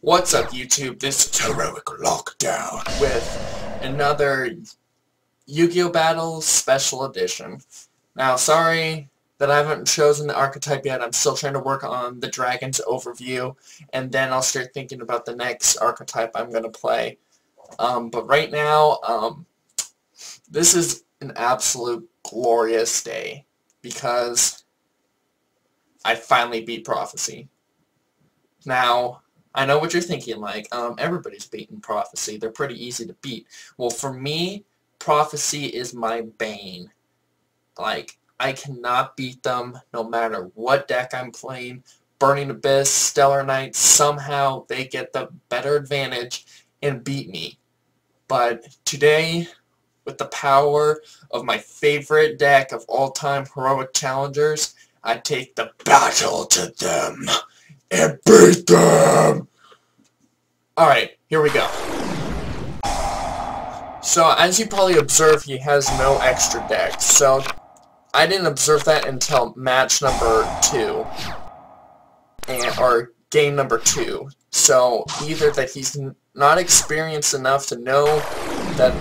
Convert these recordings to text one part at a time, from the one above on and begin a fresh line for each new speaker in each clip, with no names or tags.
What's up, YouTube? This is Heroic Lockdown with another Yu-Gi-Oh! Battles Special Edition. Now, sorry that I haven't chosen the archetype yet. I'm still trying to work on the Dragon's overview, and then I'll start thinking about the next archetype I'm going to play. But right now, this is an absolute glorious day, because I finally beat Prophecy. Now, I know what you're thinking, like, everybody's beaten Prophecy. They're pretty easy to beat. Well, for me, Prophecy is my bane. Like, I cannot beat them no matter what deck I'm playing. Burning Abyss, Stellar Knight, somehow they get the better advantage and beat me. But today, with the power of my favorite deck of all time, Heroic Challengers, I take the battle to them and beat them! Alright, here we go. So, as you probably observed, he has no extra decks. So, I didn't observe that until match number 2. Or game number 2. So, either that he's not experienced enough to know that,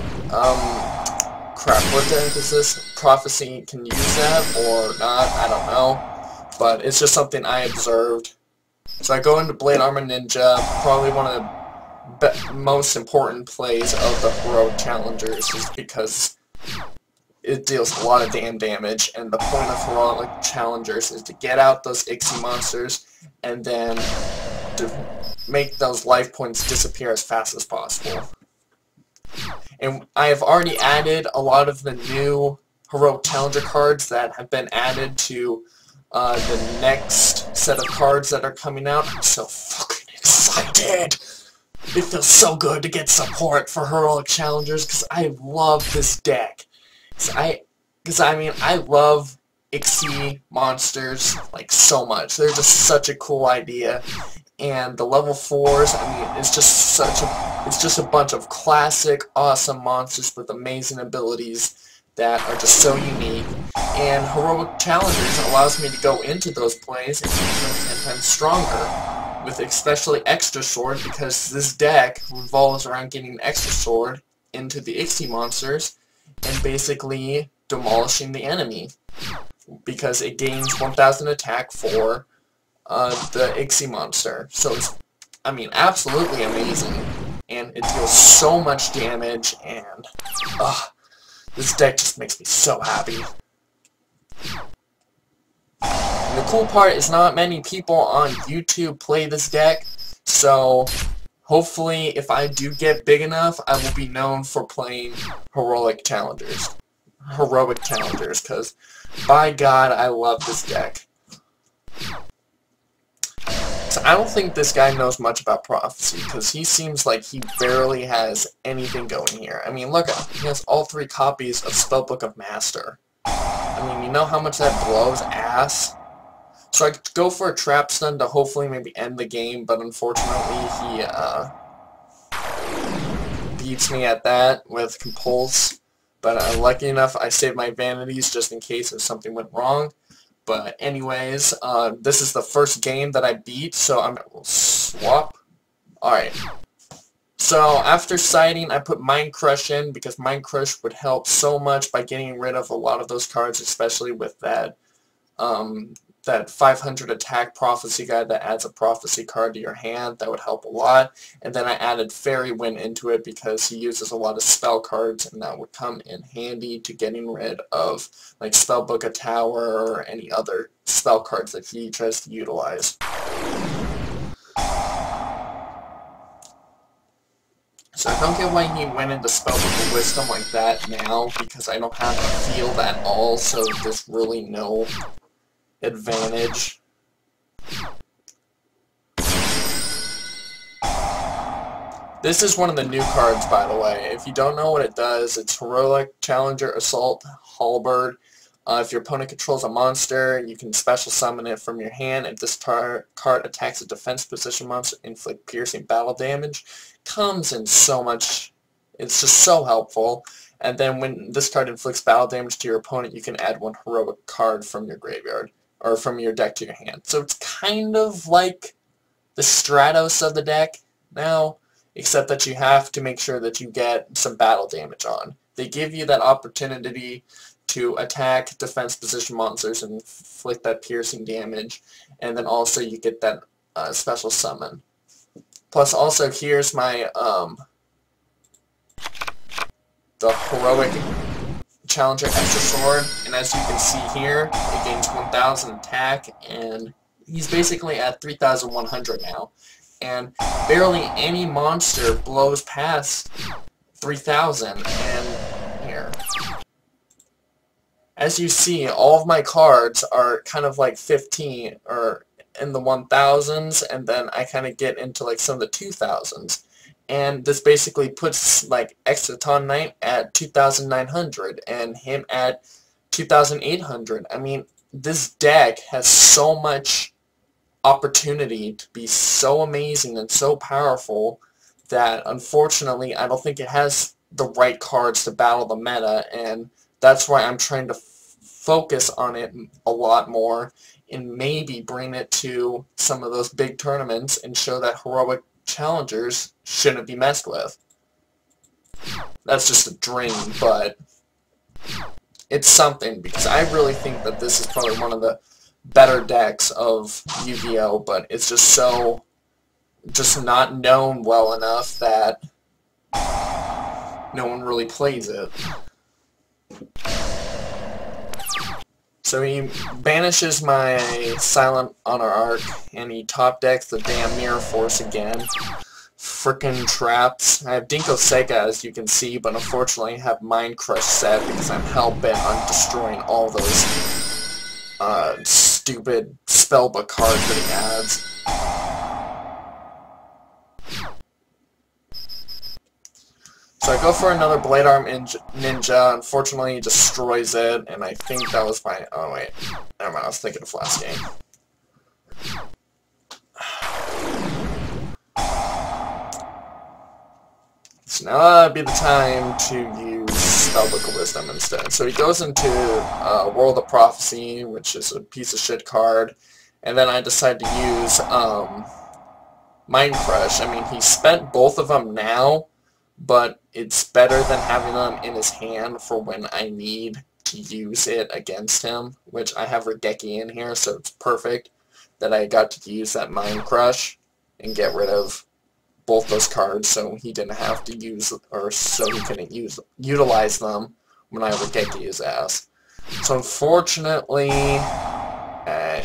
crap, what deck is this? Prophecy can use that, or not, I don't know. But it's just something I observed. So I go into Blade Armor Ninja, probably one of the most important plays of the Heroic Challengers, is because it deals a lot of damn damage, and the point of Heroic Challengers is to get out those Ixie monsters, and then to make those life points disappear as fast as possible. And I have already added a lot of the new Heroic Challenger cards that have been added to the next set of cards that are coming out. I'm so fucking excited! It feels so good to get support for Heroic Challengers, because I love this deck. Because I love Ixie monsters, like, so much. They're just such a cool idea. And the level 4s, I mean, it's just a bunch of classic, awesome monsters with amazing abilities that are just so unique. And Heroic Challengers allows me to go into those plays and make them 10 times stronger, with especially Extra Sword, because this deck revolves around getting Extra Sword into the Ixie monsters and basically demolishing the enemy, because it gains 1000 attack for the Ixie monster. So it's, I mean, absolutely amazing, and it deals so much damage, and this deck just makes me so happy. And the cool part is not many people on YouTube play this deck, so hopefully if I do get big enough, I will be known for playing Heroic Challengers. Heroic Challengers, because by God, I love this deck. So I don't think this guy knows much about Prophecy, because he seems like he barely has anything going here. I mean, look at him. He has all 3 copies of Spellbook of Master. I mean, you know how much that blows ass? So I could go for a Trap Stun to hopefully maybe end the game, but unfortunately he beats me at that with Compulse. But lucky enough, I saved my vanities just in case if something went wrong. But anyways, this is the first game that I beat, so I'm gonna swap. Alright. So after sighting, I put Mind Crush in, because Mind Crush would help so much by getting rid of a lot of those cards, especially with that that 500 attack Prophecy guy that adds a Prophecy card to your hand. That would help a lot. And then I added Fairy Wind into it, because he uses a lot of spell cards, and that would come in handy to getting rid of, like, Spellbook of Tower or any other spell cards that he tries to utilize. So I don't get why he went into Spellbook of Wisdom like that now, because I don't have a field at all, so there's really no advantage. This is one of the new cards, by the way. If you don't know what it does, it's Heroic Challenger Assault Halberd. If your opponent controls a monster, you can special summon it from your hand. If this card attacks a defense position monster, inflict piercing battle damage. Comes in so much. It's just so helpful. And then when this card inflicts battle damage to your opponent, you can add 1 heroic card from your graveyard, or from your deck to your hand. So it's kind of like the Stratos of the deck. now, except that you have to make sure that you get some battle damage on. They give you that opportunity to attack defense position monsters and inflict that piercing damage, and then also you get that special summon. Plus also here's my the heroic challenger extra sword, and as you can see here, it gains 1000 attack, and he's basically at 3100 now, and barely any monster blows past 3000. And here, as you see, all of my cards are kind of like 15 or in the 1000s, and then I kind of get into like some of the 2000s. And this basically puts like Exciton Knight at 2,900 and him at 2,800. I mean, this deck has so much opportunity to be so amazing and so powerful that unfortunately I don't think it has the right cards to battle the meta, and that's why I'm trying to focus on it a lot more and maybe bring it to some of those big tournaments and show that heroic challengers shouldn't be messed with. That's just a dream, but it's something, because I really think that this is probably one of the better decks of Yu-Gi-Oh, but it's just not known well enough that no one really plays it. So he banishes my Silent Honor Arc, and he top decks the damn Mirror Force again. Frickin' traps. I have Dinko Sega, as you can see, but unfortunately I have Mind Crush set because I'm hell-bent on destroying all those stupid spellbook cards that he adds. So I go for another Blade Arm Ninja. Unfortunately, he destroys it, and I think that was my... Oh, wait. Never mind, I was thinking of last game. So now would be the time to use Spellbook of Wisdom instead. So he goes into World of Prophecy, which is a piece of shit card, and then I decide to use Mind Crush. I mean, he spent both of them now, but it's better than having them in his hand for when I need to use it against him, which I have Raigeki in here, so it's perfect that I got to use that Mind Crush and get rid of both those cards so he didn't have to use, or so he couldn't utilize them when I Raigeki his ass. So unfortunately, I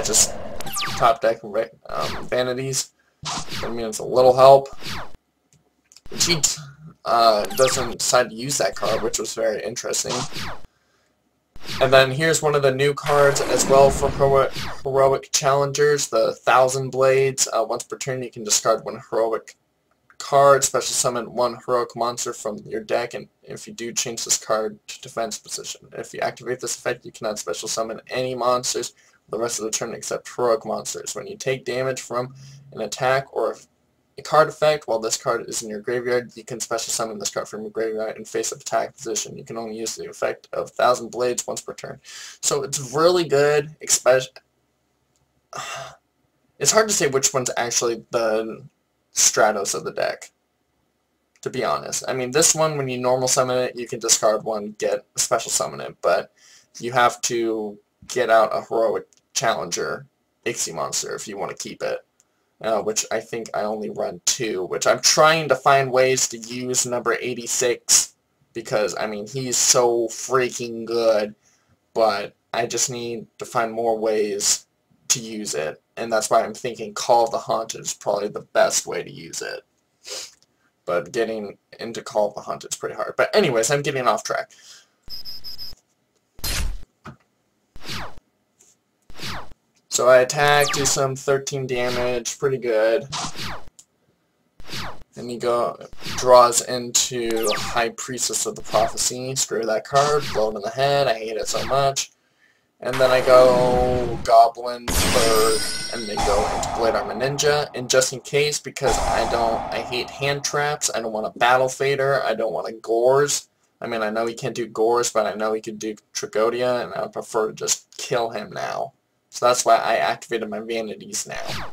just top deck Vanities. I mean, it's a little help. He doesn't decide to use that card, which was very interesting. And then here's one of the new cards as well for heroic challengers, the 1000 Blades. Once per turn you can discard one heroic card, special summon one heroic monster from your deck, and if you do, change this card to defense position. If you activate this effect, you cannot special summon any monsters for the rest of the turn except heroic monsters. When you take damage from an attack or a card effect while this card is in your graveyard, you can special summon this card from your graveyard in face-up attack position. You can only use the effect of 1000 Blades once per turn. So it's really good, especially... It's hard to say which one's actually the Stratos of the deck, to be honest. I mean, this one, when you normal summon it, you can discard one, get a special summon it, but you have to get out a heroic challenger Ixie monster if you want to keep it. Which I think I only run 2, which I'm trying to find ways to use number 86, because, I mean, he's so freaking good, but I just need to find more ways to use it, and that's why I'm thinking Call of the Haunted is probably the best way to use it. But getting into Call of the Haunted is pretty hard. But anyways, I'm getting off track. So I attack, do some 13 damage, pretty good. And he draws into High Priestess of the Prophecy. Screw that card, blow it in the head, I hate it so much. And then I go Goblin, Bird, and then go into Blade Armor Ninja. And just in case, because I hate hand traps, I don't want a Battle Fader, I don't want a Gores. I mean, I know he can't do Gores, but I know he can do Tragodia, and I would prefer to just kill him now. So that's why I activated my Vanities now.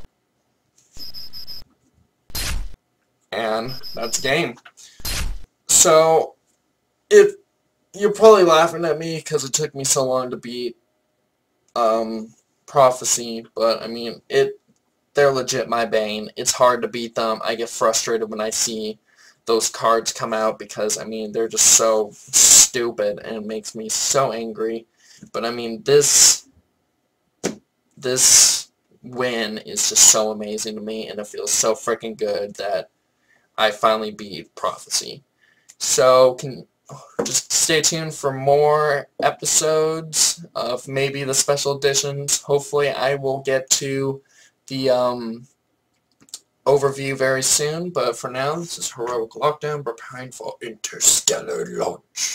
man, that's game. So, you're probably laughing at me because it took me so long to beat Prophecy, but I mean, they're legit my bane. It's hard to beat them. I get frustrated when I see those cards come out because, I mean, they're just so stupid and it makes me so angry. But I mean, this win is just so amazing to me, and it feels so freaking good that I finally beat Prophecy. So, just stay tuned for more episodes of maybe the special editions. Hopefully I will get to the overview very soon, but for now, this is Heroic Lockdown preparing for interstellar launch.